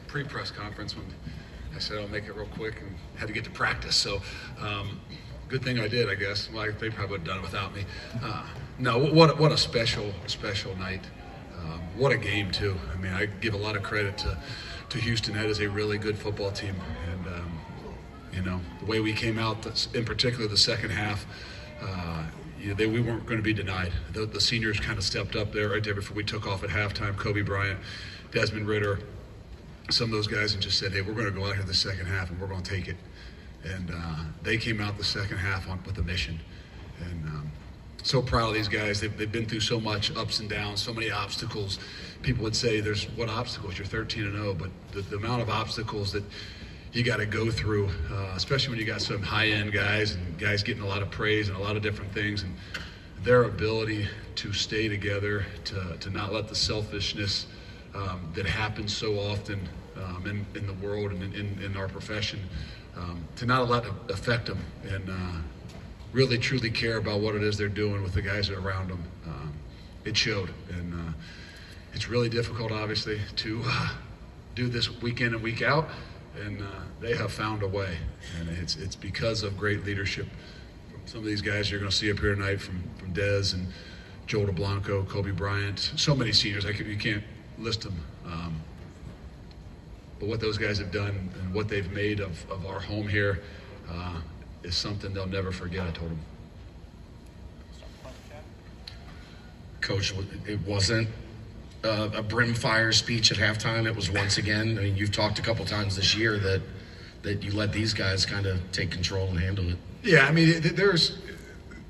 pre-press conference when I said I'll make it real quick and had to get to practice. So good thing I did, I guess. Well, they probably would have done it without me. No, what a special night. What a game, too. I mean, I give a lot of credit to Houston. That is a really good football team. And, you know, the way we came out, in particular the second half, we weren't going to be denied. The seniors kind of stepped up there right there before we took off at halftime. Kobe Bryant, Desmond Ritter, some of those guys, and just said, hey, we're going to go out here the second half and we're going to take it. And they came out the second half with a mission. And so proud of these guys. They've been through so much ups and downs, so many obstacles. People would say, "There's what obstacles? You're 13-0," but the amount of obstacles that you got to go through, especially when you got some high-end guys and guys getting a lot of praise and a lot of different things, and their ability to stay together, to not let the selfishness that happens so often in the world and in our profession, to not let it affect them, and really truly care about what it is they're doing with the guys that are around them. It showed, and it's really difficult, obviously, to do this week in and week out, and they have found a way, and it's because of great leadership from some of these guys you're going to see up here tonight, from Des and Joel Dublanko, Kobe Bryant, so many seniors. You can't list them. But what those guys have done and what they've made of our home here is something they'll never forget, I told them. Coach, it wasn't a brimfire speech at halftime. It was once again, I mean, you've talked a couple times this year that you let these guys kind of take control and handle it. Yeah, I mean,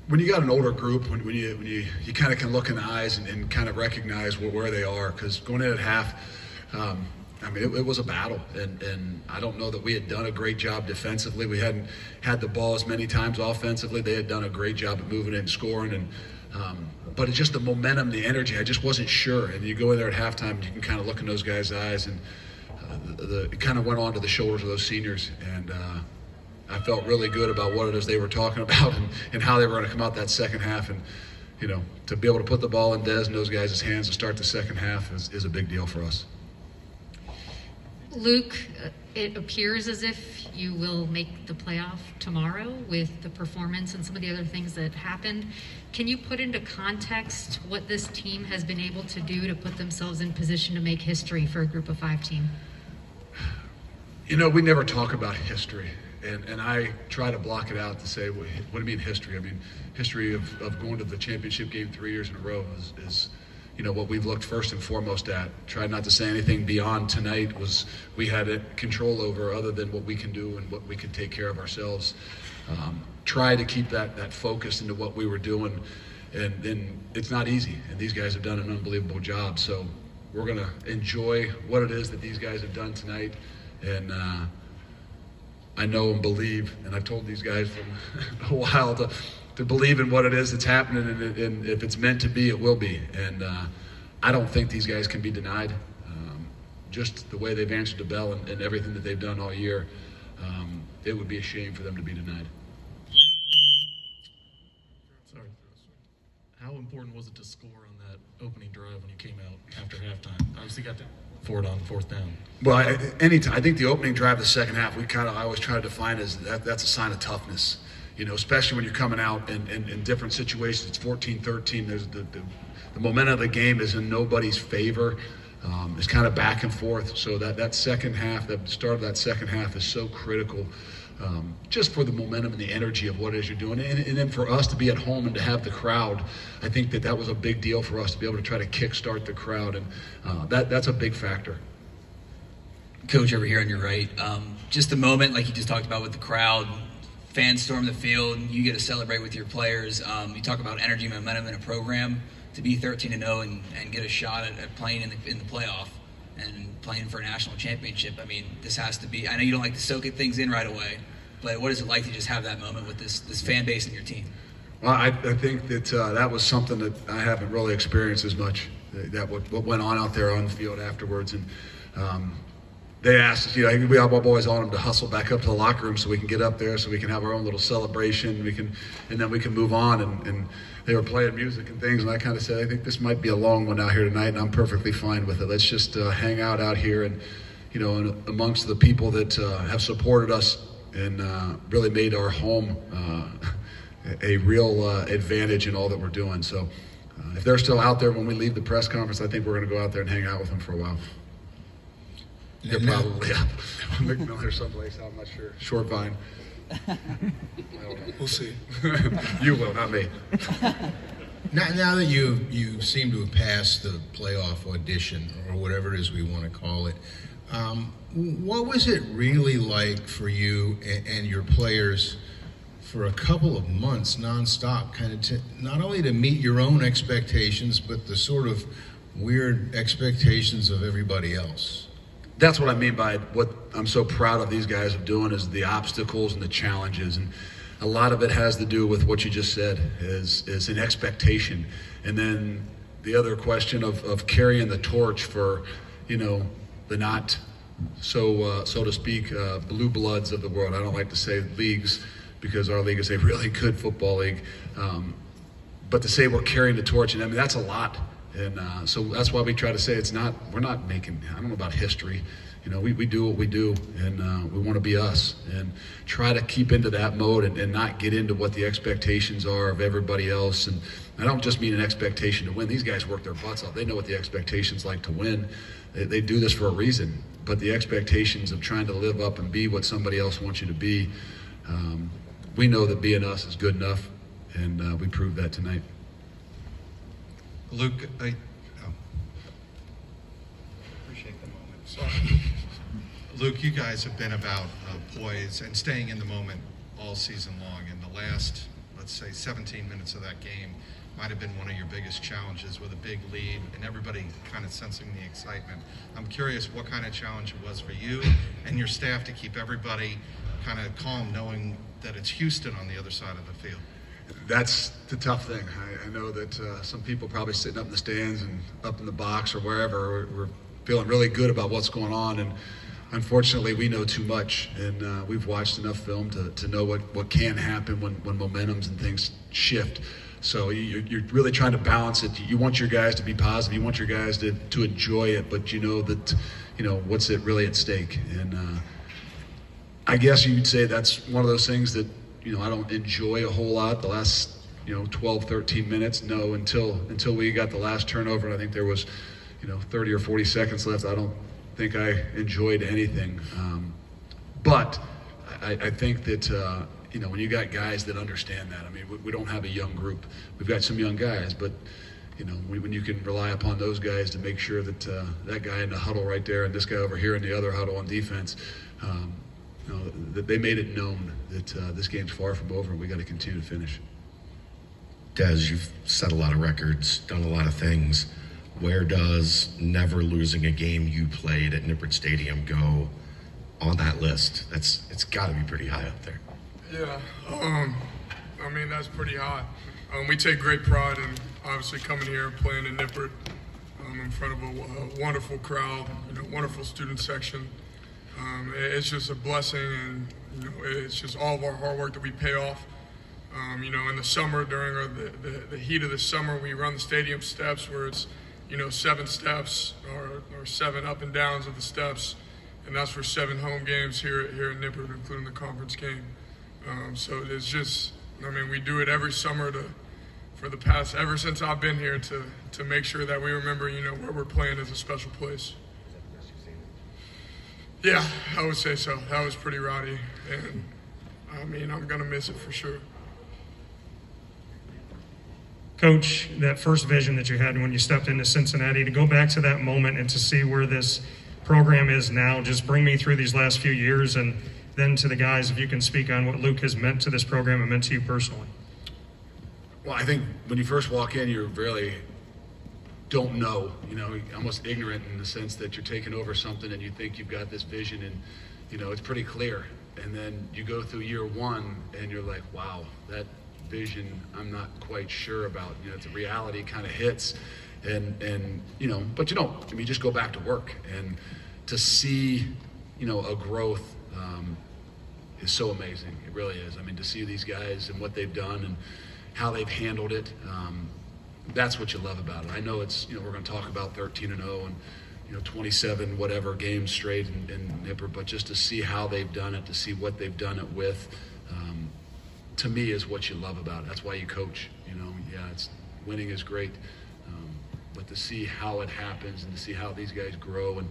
when you got an older group, when you kind of can look in the eyes and kind of recognize where they are, because going in at half, I mean, it was a battle, and I don't know that we had done a great job defensively. We hadn't had the ball as many times offensively. They had done a great job at moving it and scoring, but it's just the momentum, the energy. I just wasn't sure. And you go in there at halftime, and you can kind of look in those guys' eyes, and it kind of went onto the shoulders of those seniors, and I felt really good about what it is they were talking about and how they were going to come out that second half. And, you know, to be able to put the ball in Des and those guys' hands to start the second half is a big deal for us. Luke, it appears as if you will make the playoff tomorrow with the performance and some of the other things that happened. Can you put into context what this team has been able to do to put themselves in position to make history for a Group of 5 team? You know, we never talk about history, and I try to block it out to say, what do you mean history? I mean, history of going to the championship game 3 years in a row is you know, what we've looked first and foremost at. Tried not to say anything beyond tonight was we had control over other than what we can do and what we can take care of ourselves. Try to keep that focus into what we were doing, and it's not easy, and these guys have done an unbelievable job. So we're going to enjoy what it is that these guys have done tonight, and I know and believe, and I've told these guys for a while to believe in what it is that's happening, and if it's meant to be, it will be. And I don't think these guys can be denied. Just the way they've answered the bell and everything that they've done all year, it would be a shame for them to be denied. Sorry. How important was it to score on that opening drive when you came out after halftime? Obviously got Ford on 4th down. Well, anytime. I think the opening drive of the second half, I always try to define as that's a sign of toughness. You know, especially when you're coming out in different situations. It's 14-13. There's the momentum of the game is in nobody's favor. It's kind of back and forth. So that second half, the start of that second half is so critical, just for the momentum and the energy of what it is you're doing. And then for us to be at home and to have the crowd, I think that was a big deal for us to be able to try to kickstart the crowd. And that's a big factor. Coach, over here on your right, just the moment like you just talked about with the crowd, fans storm the field, you get to celebrate with your players. You talk about energy and momentum in a program. To be 13-0 and get a shot at playing in the playoff and playing for a national championship, I mean, this has to be, I know you don't like to soak things in right away, but what is it like to just have that moment with this fan base and your team? Well, I think that that was something that I haven't really experienced as much, what went on out there on the field afterwards. And they asked us, you know, we have always on them to hustle back up to the locker room so we can get up there, so we can have our own little celebration. And then we can move on. And they were playing music and things, and I kind of said, I think this might be a long one out here tonight, and I'm perfectly fine with it. Let's just hang out here and, and amongst the people that have supported us and really made our home a real advantage in all that we're doing. So if they're still out there when we leave the press conference, I think we're going to go out there and hang out with them for a while. They're probably up. McMillan someplace, I'm not sure. Short Vine. I don't know. We'll see. You will, not me. Now that you seem to have passed the playoff audition, or whatever it is we want to call it, what was it really like for you and your players for a couple of months nonstop, kind of not only to meet your own expectations, but the sort of weird expectations of everybody else? That's what I mean by what I'm so proud of these guys of doing, is the obstacles and the challenges. And a lot of it has to do with what you just said, is an expectation. And then the other question of carrying the torch for, the not so to speak, blue bloods of the world. I don't like to say leagues, because our league is a really good football league. But to say we're carrying the torch, and I mean, that's a lot. And so that's why we try to say we're not making, I don't know about history. We do what we do, and we want to be us, and try to keep into that mode and not get into what the expectations are of everybody else. And I don't just mean an expectation to win. These guys work their butts off. They know what the expectations like to win. They do this for a reason. But the expectations of trying to live up and be what somebody else wants you to be, we know that being us is good enough, and we proved that tonight. Luke, appreciate the moment. Sorry. Luke, you guys have been about poise and staying in the moment all season long. And the last, let's say, 17 minutes of that game might have been one of your biggest challenges, with a big lead and everybody kind of sensing the excitement. I'm curious what kind of challenge it was for you and your staff to keep everybody kind of calm, knowing that it's Houston on the other side of the field. That's the tough thing. I know that some people probably sitting up in the stands and up in the box or wherever, we're feeling really good about what's going on. And unfortunately, we know too much. And we've watched enough film to know what can happen when momentums and things shift. So you're really trying to balance it. You want your guys to be positive. You want your guys to enjoy it. But you know that, what's it really at stake. And I guess you could say that's one of those things that, I don't enjoy a whole lot the last, 12, 13 minutes. No, until we got the last turnover, and I think there was, 30 or 40 seconds left. I don't think I enjoyed anything. But I think that, when you got guys that understand that, I mean, we don't have a young group. We've got some young guys, but, when you can rely upon those guys to make sure that that guy in the huddle right there and this guy over here in the other huddle on defense, that they made it known that this game's far from over and we got to continue to finish. Des, you've set a lot of records, done a lot of things. Where does never losing a game you played at Nippert Stadium go on that list? It's got to be pretty high up there. Yeah, I mean, that's pretty high. We take great pride in obviously coming here and playing in Nippert in front of a wonderful crowd, wonderful student section. It's just a blessing, and it's just all of our hard work that we pay off. In the summer, during the heat of the summer, we run the stadium steps where it's 7 steps or 7 up and downs of the steps, and that's for 7 home games here in Nippert, including the conference game. So it's just, we do it every summer ever since I've been here to make sure that we remember where we're playing is a special place. Yeah, I would say so. That was pretty rowdy, and I'm going to miss it for sure. Coach, that first vision that you had when you stepped into Cincinnati, to go back to that moment and to see where this program is now, just bring me through these last few years, and then to the guys, if you can speak on what Luke has meant to this program and meant to you personally. Well, I think when you first walk in, you really don't know, almost ignorant in the sense that you're taking over something and you think you've got this vision and, it's pretty clear. And then you go through year one and you're like, wow, that vision I'm not quite sure about. The reality kind of hits and but you don't. You just go back to work. And to see, a growth is so amazing. It really is. To see these guys and what they've done and how they've handled it, that's what you love about it. I know it's, we're going to talk about 13-0 and, 27 whatever games straight in Nipper, but just to see how they've done it, to see what they've done it with, to me is what you love about it. That's why you coach. Winning is great, but to see how it happens and to see how these guys grow and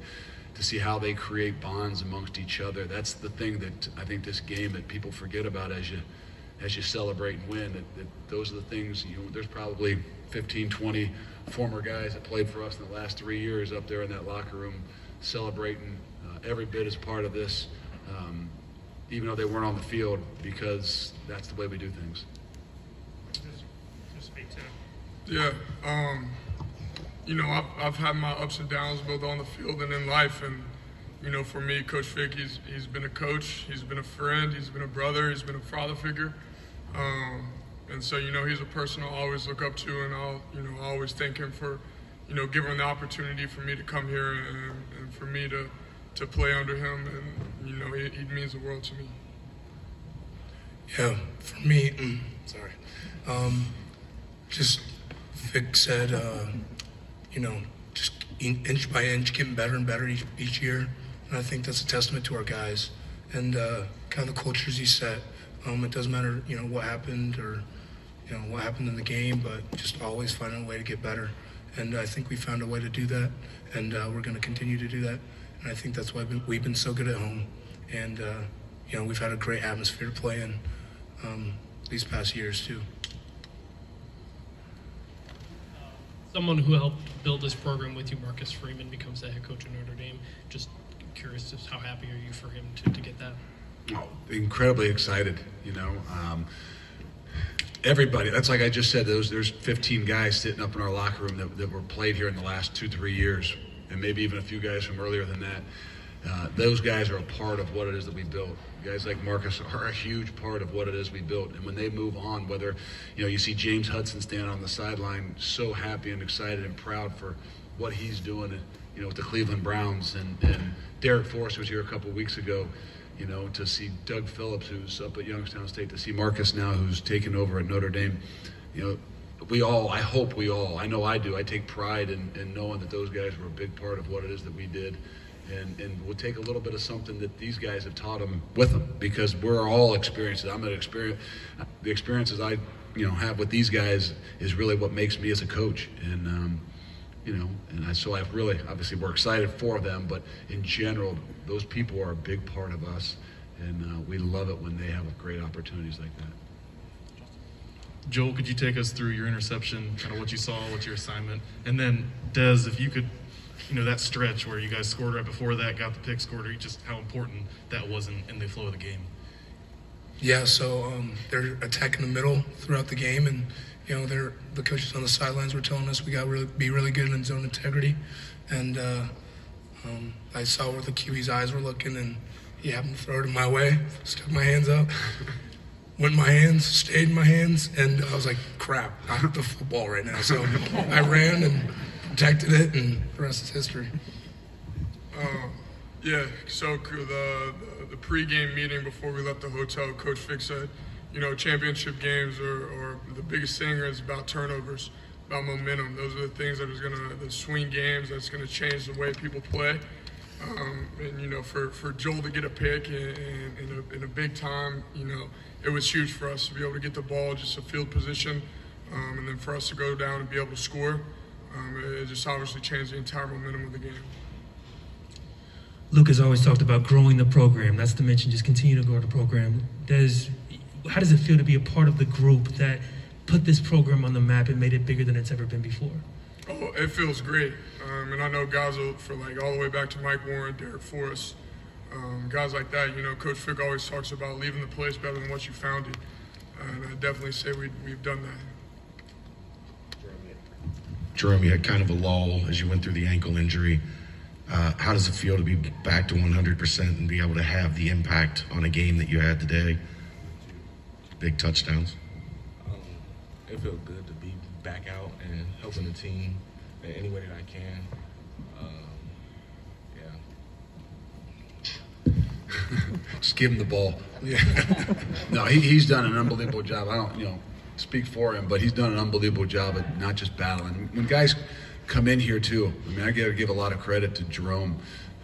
to see how they create bonds amongst each other, that's the thing that I think this game that people forget about as you celebrate and win. That those are the things. There's probably 15, 20 former guys that played for us in the last 3 years up there in that locker room celebrating every bit as part of this, even though they weren't on the field, because that's the way we do things. Just speak to it. Yeah, I've had my ups and downs both on the field and in life, and for me, Coach Fick, he's been a coach, he's been a friend, he's been a brother, he's been a father figure, and so he's a person I'll always look up to, and I'll always thank him for giving the opportunity for me to come here and for me to play under him, and he means the world to me. Yeah, for me, just Vic said, just inch by inch, getting better and better each year. And I think that's a testament to our guys and kind of the cultures he set. It doesn't matter, what happened or, what happened in the game, but just always finding a way to get better. And I think we found a way to do that, and we're going to continue to do that. And I think that's why we've been so good at home. And, we've had a great atmosphere to play in these past years, too. Someone who helped build this program with you, Marcus Freeman, becomes the head coach of Notre Dame. Just curious, how happy are you for him to get that? Oh, incredibly excited. Everybody. That's like I just said. There's 15 guys sitting up in our locker room that were played here in the last 2-3 years, and maybe even a few guys from earlier than that. Those guys are a part of what it is that we built. Guys like Marcus are a huge part of what it is we built. And when they move on, whether, you see James Hudson standing on the sideline so happy and excited and proud for what he's doing, with the Cleveland Browns. And Derek Forrest was here a couple of weeks ago, to see Doug Phillips, who's up at Youngstown State, to see Marcus now, who's taken over at Notre Dame. I hope we all, I know I do, I take pride in knowing that those guys were a big part of what it is that we did. And we'll take a little bit of something that these guys have taught them with them, because we're all experienced. The experiences I have with these guys is really what makes me as a coach. And so I really, obviously we're excited for them, but in general, those people are a big part of us, and we love it when they have great opportunities like that. Joel, could you take us through your interception, kind of what you saw, what's your assignment? And then, Des, if you could, that stretch where you guys scored right before that, got the pick, scored, just how important that was in the flow of the game. Yeah, so they're attacking the middle throughout the game, and the coaches on the sidelines were telling us we got to be really good in zone integrity. And I saw where the QB's eyes were looking, and he happened to throw it in my way. Stuck my hands up, went in my hands, stayed in my hands, and I was like, crap, I have the football right now. So I ran and protected it, and the rest is history. Yeah, so the pregame meeting before we left the hotel, Coach Fick said, championship games are the biggest thing is about turnovers, about momentum. Those are the things that is the swing games, that's gonna change the way people play. And for Joel to get a pick in a big time, it was huge for us to be able to get the ball, just a field position, and then for us to go down and be able to score. It just obviously changed the entire momentum of the game. Luke has always talked about growing the program. That's the mention, just continue to grow the program. How does it feel to be a part of the group that put this program on the map and made it bigger than it's ever been before? Oh, it feels great. And I know guys for all the way back to Mike Warren, Derek Forrest, guys like that, Coach Fick always talks about leaving the place better than what you found it. And I definitely say we've done that. Jerome, you had kind of a lull as you went through the ankle injury. How does it feel to be back to 100% and be able to have the impact on a game that you had today? Big touchdowns. It feels good to be back out and helping the team in any way that I can. Just give him the ball. Yeah. No, he's done an unbelievable job. I don't, speak for him, but he's done an unbelievable job at not just battling. When guys come in here too. I mean, I got to give a lot of credit to Jerome.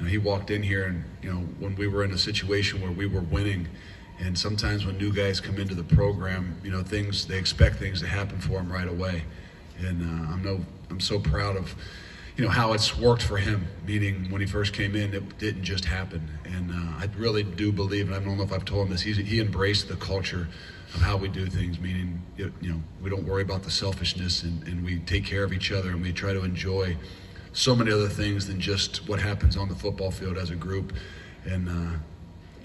He walked in here, and when we were in a situation where we were winning, and sometimes when new guys come into the program, they expect things to happen for them right away. And I'm so proud of how it's worked for him. Meaning when he first came in, it didn't just happen. And I really do believe, and I don't know if I've told him this, he embraced the culture of how we do things. Meaning we don't worry about the selfishness, and we take care of each other, and we try to enjoy so many other things than just what happens on the football field as a group. And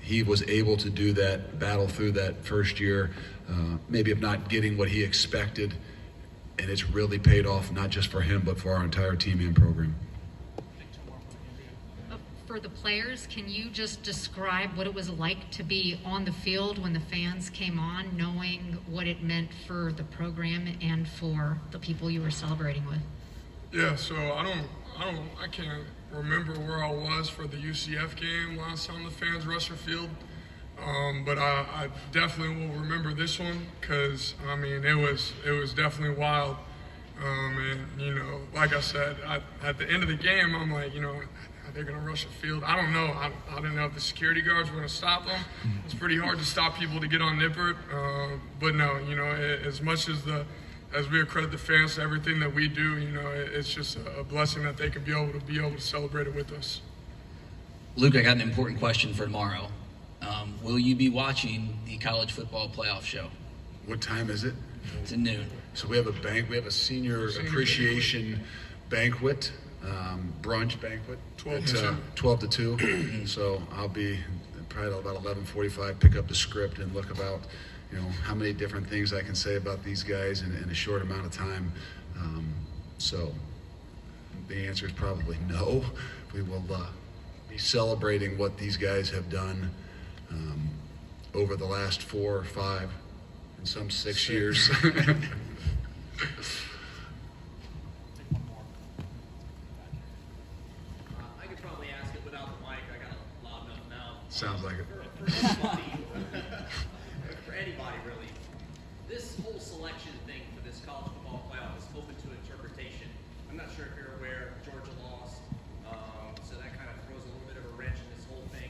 he was able to do that, battle through that first year, maybe of not getting what he expected, and it's really paid off, not just for him, but for our entire team and program. For the players, can you just describe what it was like to be on the field when the fans came on, knowing what it meant for the program and for the people you were celebrating with? Yeah, so I can't remember where I was for the UCF game last time the fans rushed the field. But I definitely will remember this one because, it was definitely wild. And, like I said, at the end of the game, I'm like, are they going to rush the field? I don't know. I didn't know if the security guards were going to stop them. It's pretty hard to stop people to get on Nippert. But no, as much as we accredit the fans to everything that we do, it's just a blessing that they can be able to celebrate it with us. Luke, I got an important question for tomorrow. Will you be watching the college football playoff show? What time is it? It's at noon. So we have a senior appreciation banquet, brunch banquet. 12 to 2. So I'll be probably about 11:45, pick up the script and look about, how many different things I can say about these guys in a short amount of time. So the answer is probably no. We will be celebrating what these guys have done over the last 4 or 5 and some 6 years. I could probably ask it without the mic. I got it loud enough now. Sounds like it. For anybody, really, this whole selection thing for this college football playoff is open to interpretation. I'm not sure if you're aware, Georgia lost, so that kind of throws a little bit of a wrench in this whole thing.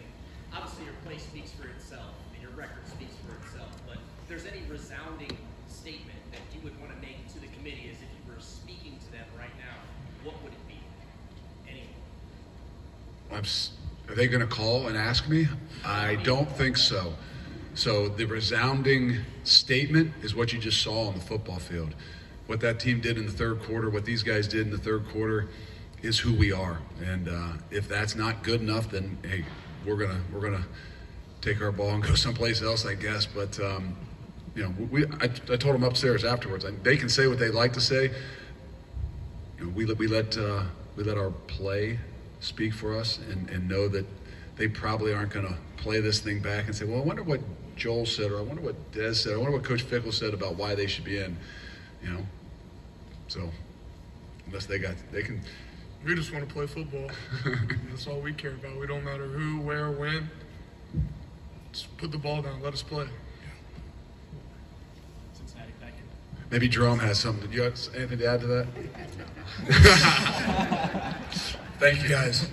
Obviously, your play speaks for itself, and your record speaks for itself, but if there's any resounding statement that you would want to make to the committee as if you were speaking to them right now, what would it be? Any? Are they going to call and ask me? I don't think so. So the resounding statement is what you just saw on the football field. What that team did in the third quarter, what these guys did in the third quarter, is who we are. And if that's not good enough, then hey, we're gonna take our ball and go someplace else, I guess. But I told them upstairs afterwards. They can say what they like to say. We let our play speak for us, and know that they probably aren't going to play this thing back and say, well, I wonder what Joel said, or I wonder what Des said, or I wonder what Coach Fickell said about why they should be in. So unless they can. We just want to play football. That's all we care about. We don't matter who, where, when. Just put the ball down. Let us play. Cincinnati, thank you. Maybe Jerome has something. Do you have anything to add to that? Thank you, guys.